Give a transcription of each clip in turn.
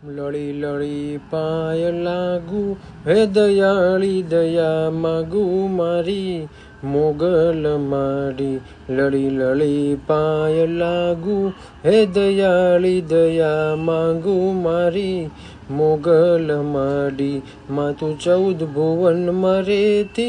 લળી લળી પાય લાગુ હે દયાળી દયા માગુ મારી મોગલ માડી લળી લળી પાય લાગુ હે દયાળી દયા માગુ મારી મોગલ માડી માતું 14 ભુવનમાં રેતી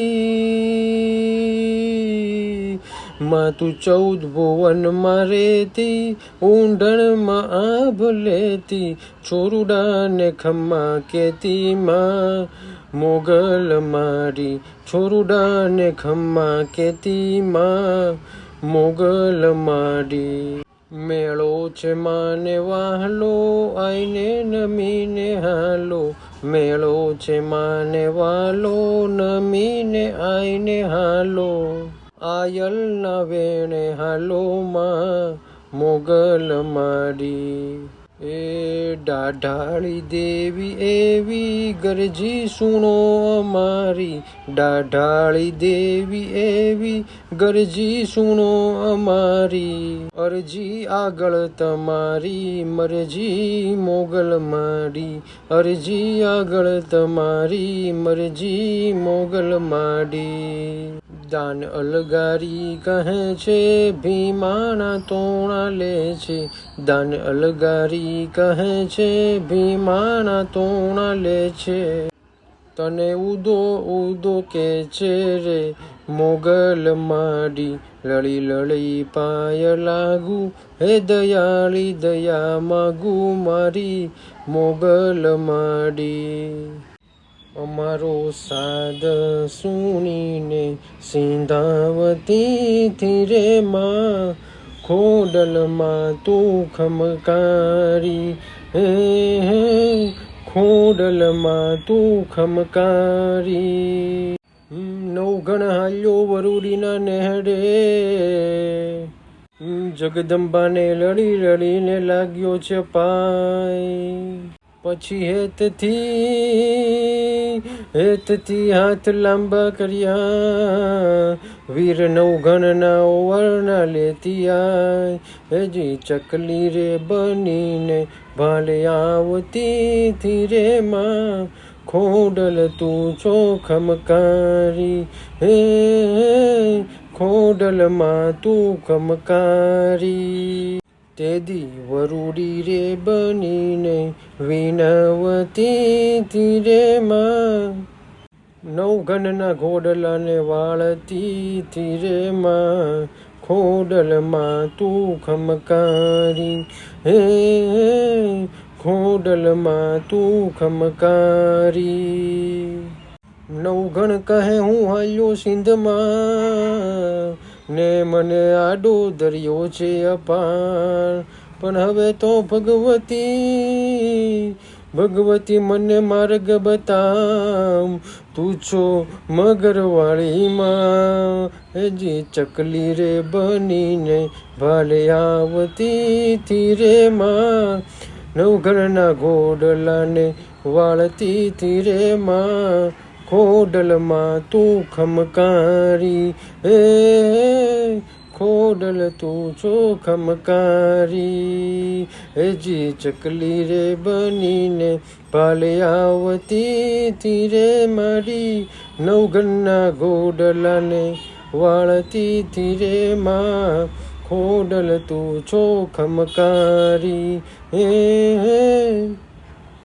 માતું 14 ભુવનમાં રેતી ઊંડણમાં આભ લેતી છોરુડાને ખમ્મા કેતી માં મોગલ માડી છોરુડાને ખમ્મા કેતી માં મોગલ માડી મેળો છે માને વાહલો આઈને નમીને હાલો મેળો છે માને વાલો નમીને આઈને હાલો આયલ ના વેણે હાલો માં મોગલ માડી એ દાઢાળી દેવી એવી ગરજી સુણો અમારી દાઢાળી દેવી એવી ગરજી સુણો અમારી અરજી આગળ તમારી મરજી મોગલ માડી અરજી આગળ તમારી મરજી મોગલ માડી દાન અલગારી કહે છે ભીમાના તોણા લે છે દાન અલગારી કહે છે ભીમાના તોણા લે છે તને ઉદો ઉદો કે છે રે મોગલ માડી લળી લળી પાય લાગુ હે દયાળી દયા માગુ મારી મોગલ માડી અમારો સાદ સુણીને સિંધાવતી રે માં ખોડલમાં તું ખમકારી હે હે ખોડલમાં તું ખમકારી નવઘણ હાલ્યો વરુડીના નેહડે જગદંબાને લડી લડીને લાગ્યો છે પાય પછી હેતથી હાથ લાંબા કર્યા વીર નવઘણના ઓવરના લેતી આય હજી ચકલી રે બનીને ભાલે આવતી રે માં ખોડલ તું છો ખમકારી હે ખોડલમાં તું ખમકારી તેદી વરુડી રે બનીને વિનવતી રે માં નવઘણના ઘોડલાને વાળતી રે માં ખોડલમાં તું ખમકારી હે ખોડલમાં તું ખમકારી નવઘણ કહે હું હાલ્યો સિંધમાં ને મને આડો દરિયો છે અપાર પણ હવે તો ભગવતી મને માર્ગ બતાવ તું છો મગરવાળીમાં હજી ચકલી રે બનીને ભાલે આવતી રે માં નવઘણના ઘોડલાને વાળતી રે માં ખોડલમાં તું ખમકારી હે ખોડલ તું છો ખમકારી હજી ચકલી રે બનીને ભાલે આવતી રે મારી નવઘણના ઘોડલાને વાળતી રે માં ખોડલ તું છો ખમકારી હે